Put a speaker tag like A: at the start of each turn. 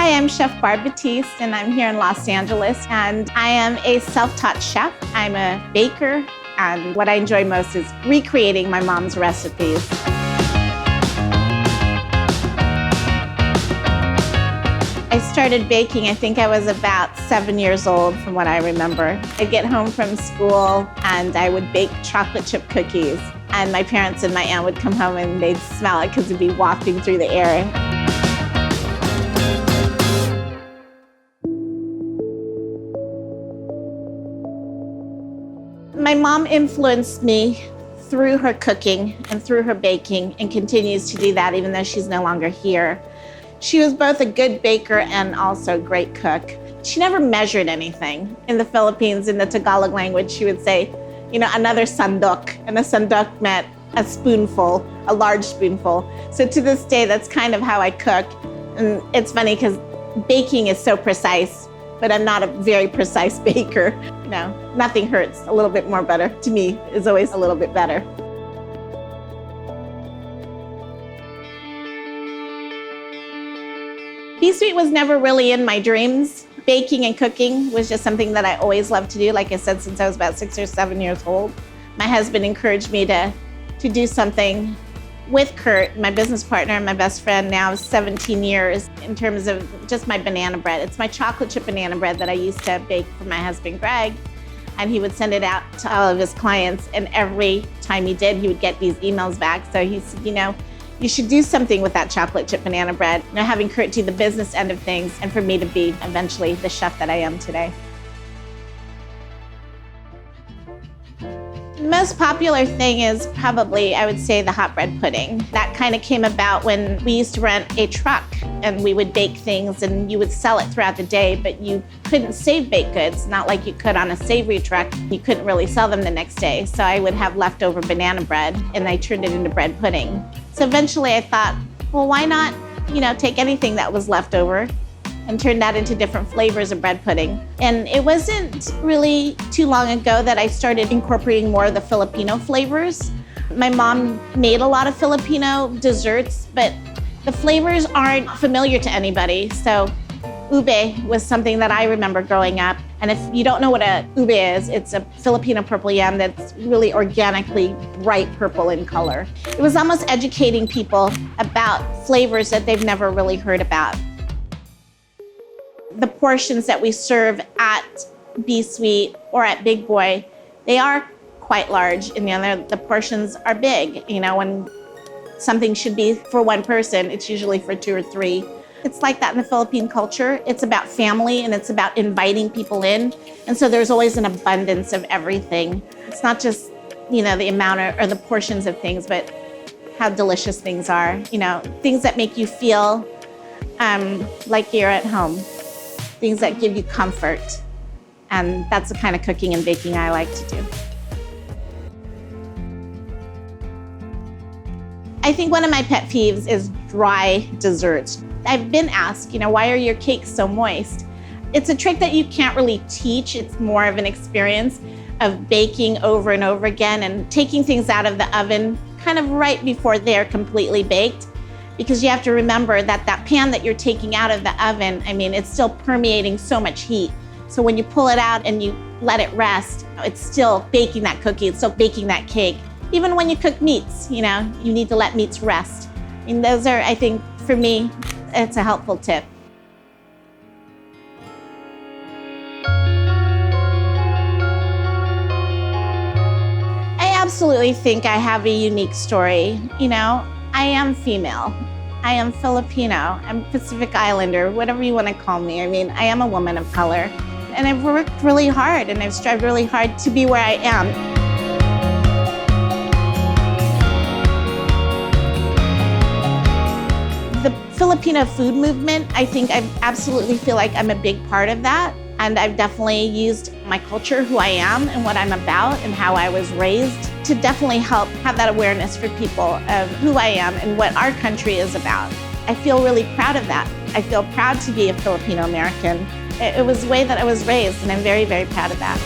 A: Hi, I'm Chef Barb Batiste, and I'm here in Los Angeles, and I am a self-taught chef. I'm a baker, and what I enjoy most is recreating my mom's recipes. I started baking, I think I was about 7 years old from what I remember. I'd get home from school and I would bake chocolate chip cookies. And my parents and my aunt would come home and they'd smell it because it'd be wafting through the air. My mom influenced me through her cooking and through her baking and continues to do that even though she's no longer here. She was both a good baker and also a great cook. She never measured anything. In the Philippines, in the Tagalog language, she would say, another sandok. And a sandok meant a spoonful, a large spoonful. So to this day, that's kind of how I cook. And it's funny because baking is so precise, but I'm not a very precise baker. Nothing hurts. A little bit more butter, to me, is always a little bit better. B-Suite was never really in my dreams. Baking and cooking was just something that I always loved to do, like I said, since I was about 6 or 7 years old. My husband encouraged me to do something with Kurt, my business partner and my best friend now 17 years, in terms of just my banana bread. It's my chocolate chip banana bread that I used to bake for my husband, Greg, and he would send it out to all of his clients, and every time he did, he would get these emails back. So he said, you should do something with that chocolate chip banana bread. Having Kurt do the business end of things and for me to be eventually the chef that I am today. The most popular thing is probably, I would say, the hot bread pudding. That kind of came about when we used to rent a truck and we would bake things and you would sell it throughout the day, but you couldn't save baked goods, not like you could on a savory truck. You couldn't really sell them the next day. So I would have leftover banana bread and I turned it into bread pudding. So eventually I thought, well, why not, take anything that was left over and turn that into different flavors of bread pudding. And it wasn't really too long ago that I started incorporating more of the Filipino flavors. My mom made a lot of Filipino desserts, but the flavors aren't familiar to anybody. So ube was something that I remember growing up. And if you don't know what a ube is, it's a Filipino purple yam that's really organically bright purple in color. It was almost educating people about flavors that they've never really heard about. The portions that we serve at B-Suite or at Big Boy, they are quite large, and the portions are big. When something should be for one person, it's usually for 2 or 3. It's like that in the Philippine culture. It's about family and it's about inviting people in. And so there's always an abundance of everything. It's not just, the amount or the portions of things, but how delicious things are. Things that make you feel like you're at home. Things that give you comfort. And that's the kind of cooking and baking I like to do. I think one of my pet peeves is dry desserts. I've been asked, why are your cakes so moist? It's a trick that you can't really teach. It's more of an experience of baking over and over again and taking things out of the oven kind of right before they're completely baked. Because you have to remember that pan that you're taking out of the oven, it's still permeating so much heat. So when you pull it out and you let it rest, it's still baking that cookie, it's still baking that cake. Even when you cook meats, you need to let meats rest. Those are, I think, for me, it's a helpful tip. I absolutely think I have a unique story. I am female. I am Filipino. I'm Pacific Islander, whatever you want to call me. I am a woman of color. And I've worked really hard and I've strived really hard to be where I am. The Filipino Food Movement, I think I absolutely feel like I'm a big part of that. And I've definitely used my culture, who I am and what I'm about and how I was raised to definitely help have that awareness for people of who I am and what our country is about. I feel really proud of that. I feel proud to be a Filipino American. It was the way that I was raised, and I'm very, very proud of that.